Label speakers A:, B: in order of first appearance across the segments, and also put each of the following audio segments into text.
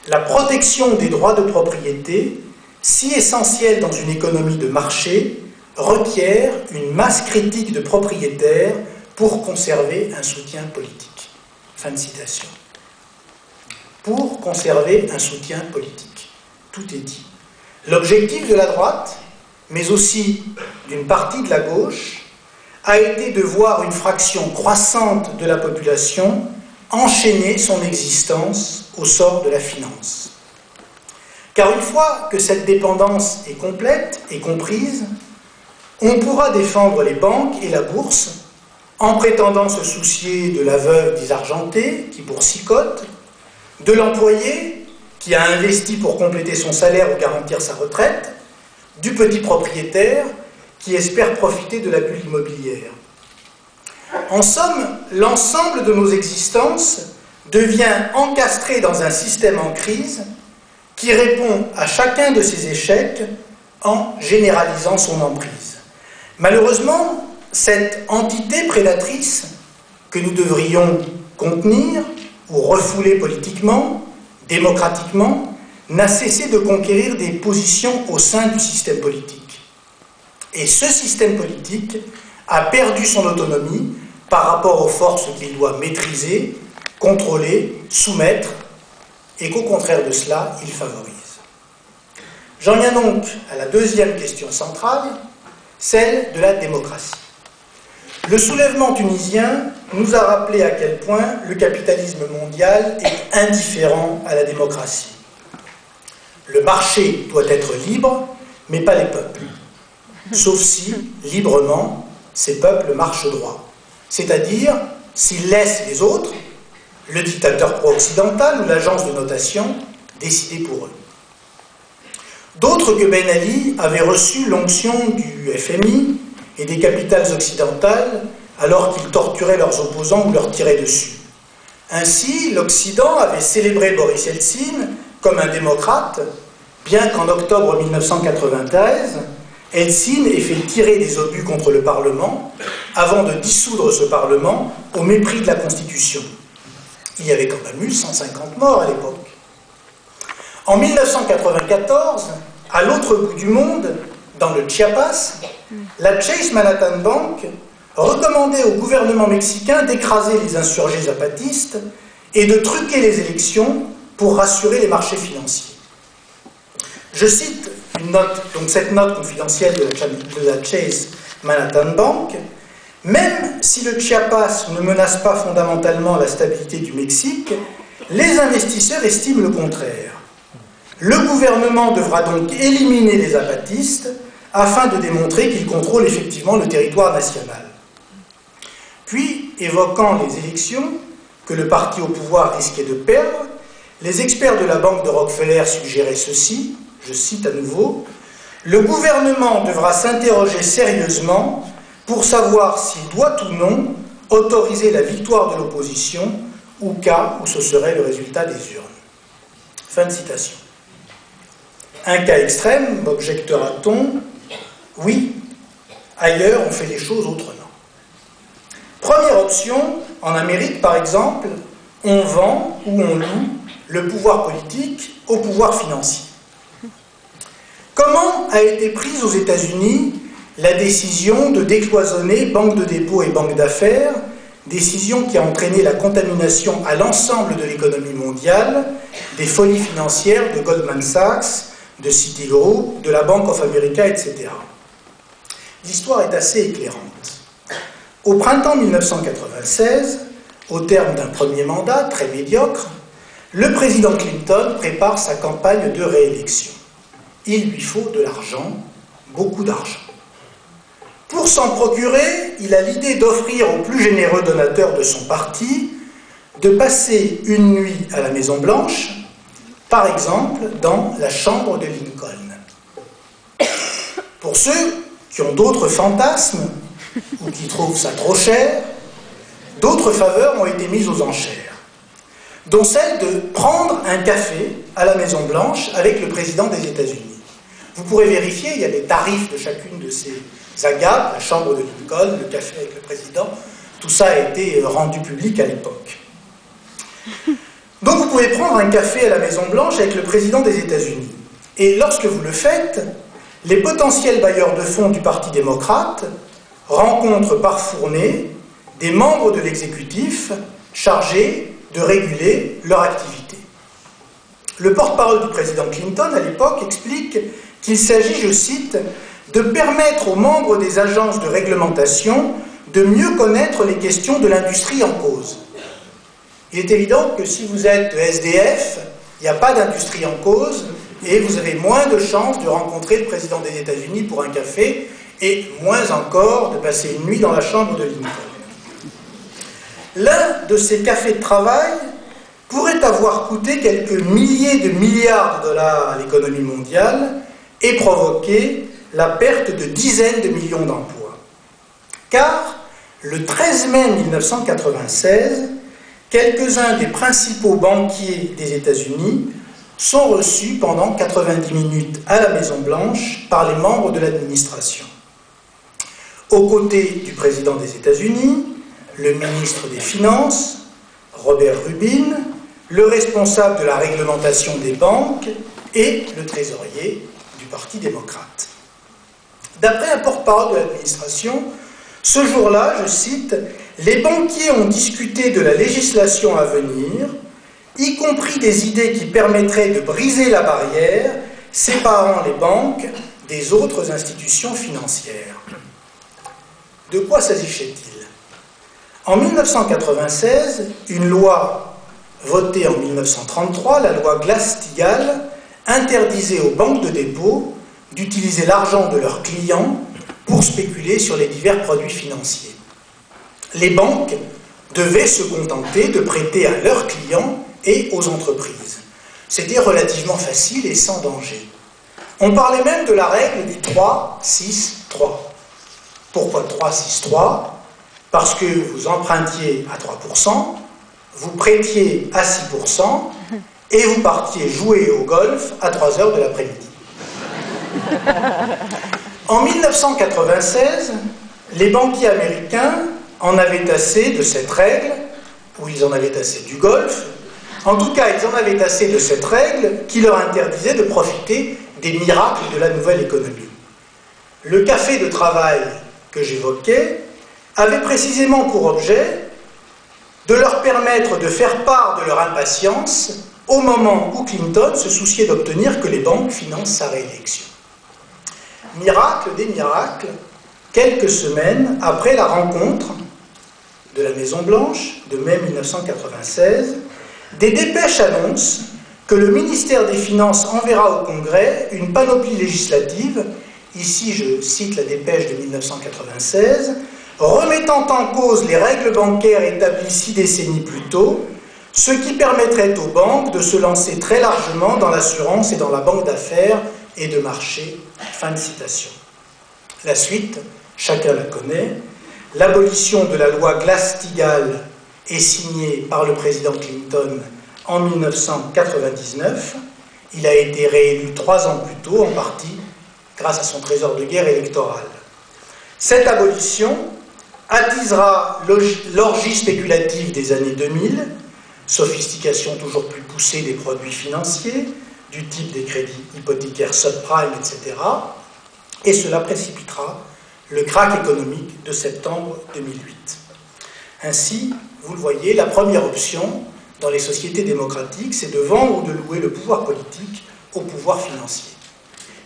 A: la protection des droits de propriété, si essentielle dans une économie de marché, requiert une masse critique de propriétaires pour conserver un soutien politique. Fin de citation. Pour conserver un soutien politique. Tout est dit. L'objectif de la droite, mais aussi d'une partie de la gauche, a été de voir une fraction croissante de la population enchaîner son existence au sort de la finance. Car une fois que cette dépendance est complète et comprise, on pourra défendre les banques et la bourse en prétendant se soucier de la veuve désargentée qui boursicote, de l'employé qui a investi pour compléter son salaire ou garantir sa retraite, du petit propriétaire qui espère profiter de la bulle immobilière. En somme, l'ensemble de nos existences devient encastré dans un système en crise qui répond à chacun de ces échecs en généralisant son emprise. Malheureusement, cette entité prédatrice que nous devrions contenir ou refouler politiquement, démocratiquement, n'a cessé de conquérir des positions au sein du système politique. Et ce système politique a perdu son autonomie par rapport aux forces qu'il doit maîtriser, contrôler, soumettre, et qu'au contraire de cela, il favorise. J'en viens donc à la deuxième question centrale, celle de la démocratie. Le soulèvement tunisien nous a rappelé à quel point le capitalisme mondial est indifférent à la démocratie. Le marché doit être libre, mais pas les peuples. Sauf si, librement, ces peuples marchent droit. C'est-à-dire, s'ils laissent les autres, le dictateur pro-occidental ou l'agence de notation, décider pour eux. D'autres que Ben Ali avaient reçu l'onction du FMI et des capitales occidentales alors qu'ils torturaient leurs opposants ou leur tiraient dessus. Ainsi, l'Occident avait célébré Boris Eltsine comme un démocrate, bien qu'en octobre 1993, Eltsine ait fait tirer des obus contre le Parlement avant de dissoudre ce Parlement au mépris de la Constitution. Il y avait quand même eu 150 morts à l'époque. En 1994, à l'autre bout du monde, dans le Chiapas, la Chase Manhattan Bank recommandait au gouvernement mexicain d'écraser les insurgés zapatistes et de truquer les élections pour rassurer les marchés financiers. Je cite une note, donc cette note confidentielle de la Chase Manhattan Bank. Même si le Chiapas ne menace pas fondamentalement la stabilité du Mexique, les investisseurs estiment le contraire. Le gouvernement devra donc éliminer les zapatistes afin de démontrer qu'il contrôle effectivement le territoire national. Puis, évoquant les élections que le parti au pouvoir risquait de perdre, les experts de la banque de Rockefeller suggéraient ceci, je cite à nouveau, « Le gouvernement devra s'interroger sérieusement pour savoir s'il doit ou non autoriser la victoire de l'opposition au cas où ce serait le résultat des urnes. » Fin de citation. Un cas extrême, objectera-t-on, oui, ailleurs on fait les choses autrement. Première option, en Amérique par exemple, on vend ou on loue le pouvoir politique au pouvoir financier. Comment a été prise aux États-Unis la décision de décloisonner banques de dépôt et banques d'affaires, décision qui a entraîné la contamination à l'ensemble de l'économie mondiale, des folies financières de Goldman Sachs, de Citigroup, de la Bank of America, etc. L'histoire est assez éclairante. Au printemps 1996, au terme d'un premier mandat très médiocre, le président Clinton prépare sa campagne de réélection. Il lui faut de l'argent, beaucoup d'argent. Pour s'en procurer, il a l'idée d'offrir aux plus généreux donateurs de son parti de passer une nuit à la Maison-Blanche, par exemple dans la chambre de Lincoln. Pour ceux qui ont d'autres fantasmes ou qui trouvent ça trop cher, d'autres faveurs ont été mises aux enchères, dont celle de prendre un café à la Maison-Blanche avec le président des États-Unis. Vous pourrez vérifier, il y a les tarifs de chacune de ces agapes, la chambre de Lincoln, le café avec le président, tout ça a été rendu public à l'époque. Donc vous pouvez prendre un café à la Maison-Blanche avec le président des États-Unis. Et lorsque vous le faites, les potentiels bailleurs de fonds du Parti démocrate rencontrent par fournée des membres de l'exécutif chargés de réguler leur activité. Le porte-parole du président Clinton, à l'époque, explique qu'il s'agit, je cite, de permettre aux membres des agences de réglementation de mieux connaître les questions de l'industrie en cause. Il est évident que si vous êtes SDF, il n'y a pas d'industrie en cause et vous avez moins de chances de rencontrer le président des États-Unis pour un café et moins encore de passer une nuit dans la chambre de Lincoln. L'un de ces cafés de travail pourrait avoir coûté quelques milliers de milliards de dollars à l'économie mondiale et provoqué la perte de dizaines de millions d'emplois. Car le 13 mai 1996, quelques-uns des principaux banquiers des États-Unis sont reçus pendant 90 minutes à la Maison-Blanche par les membres de l'administration. Aux côtés du président des États-Unis, le ministre des Finances, Robert Rubin, le responsable de la réglementation des banques et le trésorier du Parti démocrate. D'après un porte-parole de l'administration, ce jour-là, je cite, « Les banquiers ont discuté de la législation à venir, y compris des idées qui permettraient de briser la barrière séparant les banques des autres institutions financières. » De quoi s'agissait-il? En 1996, une loi votée en 1933, la loi Glass-Steagall, interdisait aux banques de dépôt d'utiliser l'argent de leurs clients pour spéculer sur les divers produits financiers. Les banques devaient se contenter de prêter à leurs clients et aux entreprises. C'était relativement facile et sans danger. On parlait même de la règle du 3-6-3. Pourquoi 3-6-3? Parce que vous empruntiez à 3%, vous prêtiez à 6% et vous partiez jouer au golf à 3 heures de l'après-midi. En 1996, les banquiers américains en avaient assez de cette règle, ou ils en avaient assez du golf. En tout cas, ils en avaient assez de cette règle qui leur interdisait de profiter des miracles de la nouvelle économie. Le café de travail que j'évoquais avait précisément pour objet de leur permettre de faire part de leur impatience au moment où Clinton se souciait d'obtenir que les banques financent sa réélection. Miracle des miracles, quelques semaines après la rencontre de la Maison-Blanche de mai 1996, des dépêches annoncent que le ministère des Finances enverra au Congrès une panoplie législative, ici je cite la dépêche de 1996, remettant en cause les règles bancaires établies 6 décennies plus tôt, ce qui permettrait aux banques de se lancer très largement dans l'assurance et dans la banque d'affaires et de marché. Fin de citation. La suite, chacun la connaît. L'abolition de la loi Glass-Steagall est signée par le président Clinton en 1999. Il a été réélu 3 ans plus tôt, en partie grâce à son trésor de guerre électoral. Cette abolition attisera l'orgie spéculative des années 2000, sophistication toujours plus poussée des produits financiers, du type des crédits hypothécaires subprime, etc. Et cela précipitera le krach économique de septembre 2008. Ainsi, vous le voyez, la première option dans les sociétés démocratiques, c'est de vendre ou de louer le pouvoir politique au pouvoir financier.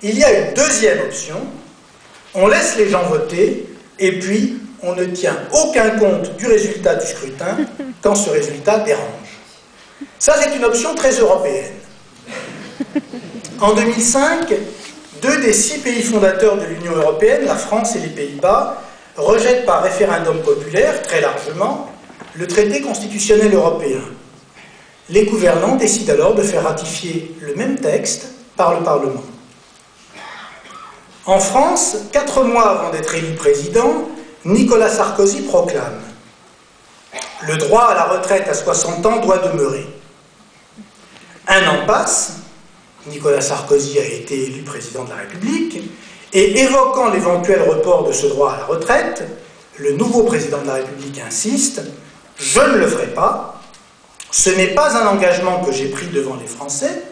A: Il y a une deuxième option, on laisse les gens voter et puis on ne tient aucun compte du résultat du scrutin quand ce résultat dérange. Ça, c'est une option très européenne. En 2005, 2 des 6 pays fondateurs de l'Union européenne, la France et les Pays-Bas, rejettent par référendum populaire, très largement, le traité constitutionnel européen. Les gouvernants décident alors de faire ratifier le même texte par le Parlement. En France, 4 mois avant d'être élu président, Nicolas Sarkozy proclame « Le droit à la retraite à 60 ans doit demeurer ». Un an passe, Nicolas Sarkozy a été élu président de la République, et évoquant l'éventuel report de ce droit à la retraite, le nouveau président de la République insiste « Je ne le ferai pas, Ce n'est pas un engagement que j'ai pris devant les Français,